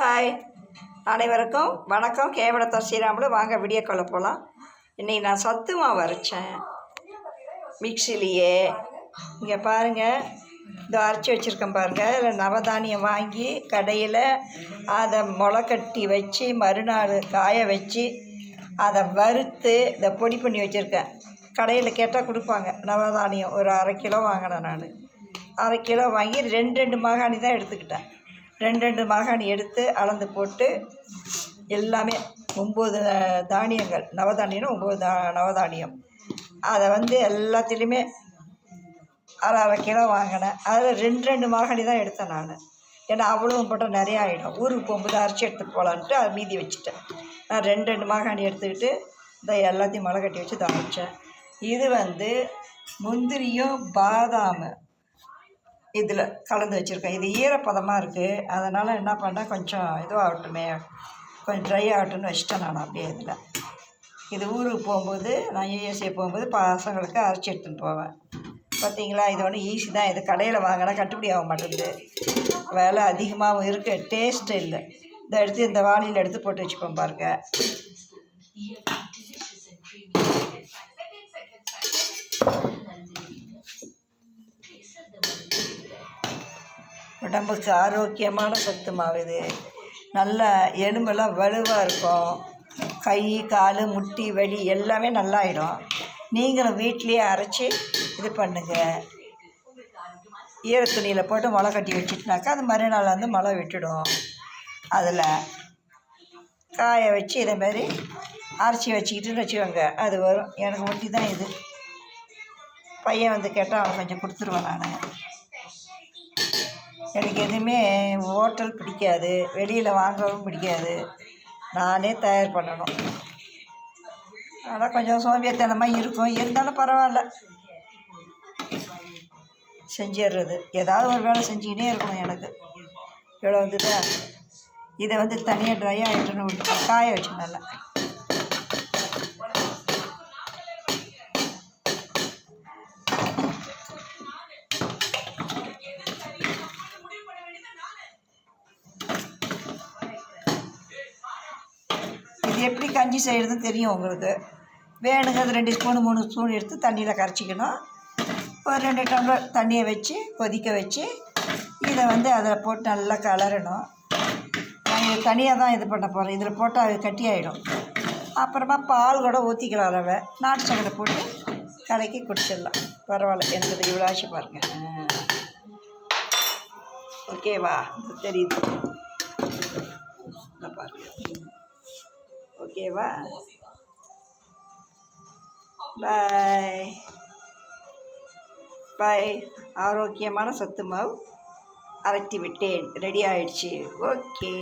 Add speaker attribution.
Speaker 1: Hi, அனைவருக்கும் வணக்கம். கேவலத்தா ஸ்ரீராமில் வாங்க வீடியோக்குள்ளே போகலாம். இன்றைக்கி நான் சத்து மாவு அரைச்சேன் மிக்சிலேயே. இங்கே பாருங்கள், இந்த அரைச்சி வச்சுருக்கேன் பாருங்கள். இதில் நவதானியம் வாங்கி கடையில் அதை முளைக்கட்டி வச்சு மறுநாள் காய வச்சு அதை வறுத்து இதை பொடி பண்ணி வச்சுருக்கேன். கடையில் கேட்டால் கொடுப்பாங்க. நவதானியம் ஒரு 1/2 கிலோ வாங்கினேன். நான் 1/2 கிலோ வாங்கி 2 மாகாணி தான் எடுத்துக்கிட்டேன். 2 மாகாணி எடுத்து அளந்து போட்டு எல்லாமே 9 தானியங்கள், நவதானியம்னா 9 நவதானியம், அதை எல்லாத்துலேயுமே 1/2 கிலோ வாங்கினேன். அதில் 2 மாகாணி தான் எடுத்தேன் நான். ஏன்னா அவ்வளோ போட்டால் நிறையா ஆகிடும். ஊருக்கு போகும்போது அரைச்சி எடுத்துகிட்டு போகலான்ட்டு அதை மீதி வச்சுட்டேன். நான் 2 மாகாணி எடுத்துக்கிட்டு இந்த எல்லாத்தையும் முளை கட்டி வச்சு தாளித்தேன். இது முந்திரியும் பாதாம் இதில் கலந்து வச்சுருக்கேன். இது ஈரப்பதமாக இருக்குது. அதனால் என்ன பண்ணேன், கொஞ்சம் இதுவாகட்டுமே, கொஞ்சம் ட்ரை ஆகட்டும்னு வச்சுட்டேன் நான் அப்படியே. இது ஊருக்கு போகும்போது, நான் யூஎஸ்ஏ போகும்போது பசங்களுக்கு அரைச்சி எடுத்துகிட்டு போவேன். பார்த்தீங்களா, இது ஒன்றும் ஈஸி தான். இது கடையில் வாங்கினா கட்டுப்படி ஆக மாட்டேங்குது, விலை அதிகமாகவும் இருக்குது, டேஸ்ட்டு இல்லை. இதை எடுத்து இந்த வாளியில் எடுத்து போட்டு வச்சுப்போம் பாருங்க. உடம்புக்கு ஆரோக்கியமான சத்து மாவு இது. நல்ல எலும்பெல்லாம் வலுவாக இருக்கும். கை கால் முட்டி வலி எல்லாமே நல்லாயிடும். நீங்களும் வீட்லேயே அரைச்சி இது பண்ணுங்கள். ஈரத்துணியில் போட்டு முளை கட்டி வச்சுட்டுனாக்கா அது மறுநாள் முளை விட்டுடும். அதில் காய வச்சு இதேமாரி அரைச்சி வச்சுக்கிட்டுன்னு வச்சுக்கோங்க, அது வரும். எனக்கு ஒட்டி தான் இது. பையன் கேட்டால் அவனை கொஞ்சம் கொடுத்துருவேன் நான். எனக்கு எதுவுமே ஹோட்டல் பிடிக்காது, வெளியில் வாங்கவும் பிடிக்காது, நானே தயார் பண்ணணும். ஆனால் கொஞ்சம் சோம்பேறித்தனமாக இருக்கும், இருந்தாலும் பரவாயில்ல, செஞ்சிடுறது. ஏதாவது ஒரு வேலை செஞ்சுக்கிட்டே இருக்கணும் எனக்கு. இவ்வளோ தான். இதை தனியாக ட்ரை ஆகிட்டுன்னு விட்டு காய வச்சு நல்லா. இது எப்படி கஞ்சி செய்கிறதுன்னு தெரியும் உங்களுக்கு. வேணுங்க 2 ஸ்பூனு 3 ஸ்பூன் எடுத்து தண்ணியில் கரைச்சிக்கணும். ஒரு 2 டம்ளர் தண்ணியை வச்சு கொதிக்க வச்சு இதை அதில் போட்டு நல்லா கலரணும். நான் இது தனியாக தான் இது பண்ண போகிறேன். இதில் போட்டால் அது கட்டி ஆகிடும். அப்புறமா பால் கூட ஊற்றிக்கலாம். ரவை நாட்டு சக்கரை போட்டு கலக்கி குடிச்சிடலாம். பரவாயில்ல, எனக்கு இது இவ்வளோ ஆச்சு பாருங்கள். ஓகேவா, தெரியுது பாருங்கள். ஓகேவா, பாய் பாய். ஆரோக்கியமான சத்து மாவு அரைத்து விட்டேன், ரெடி ஆயிடுச்சு. ஓகே.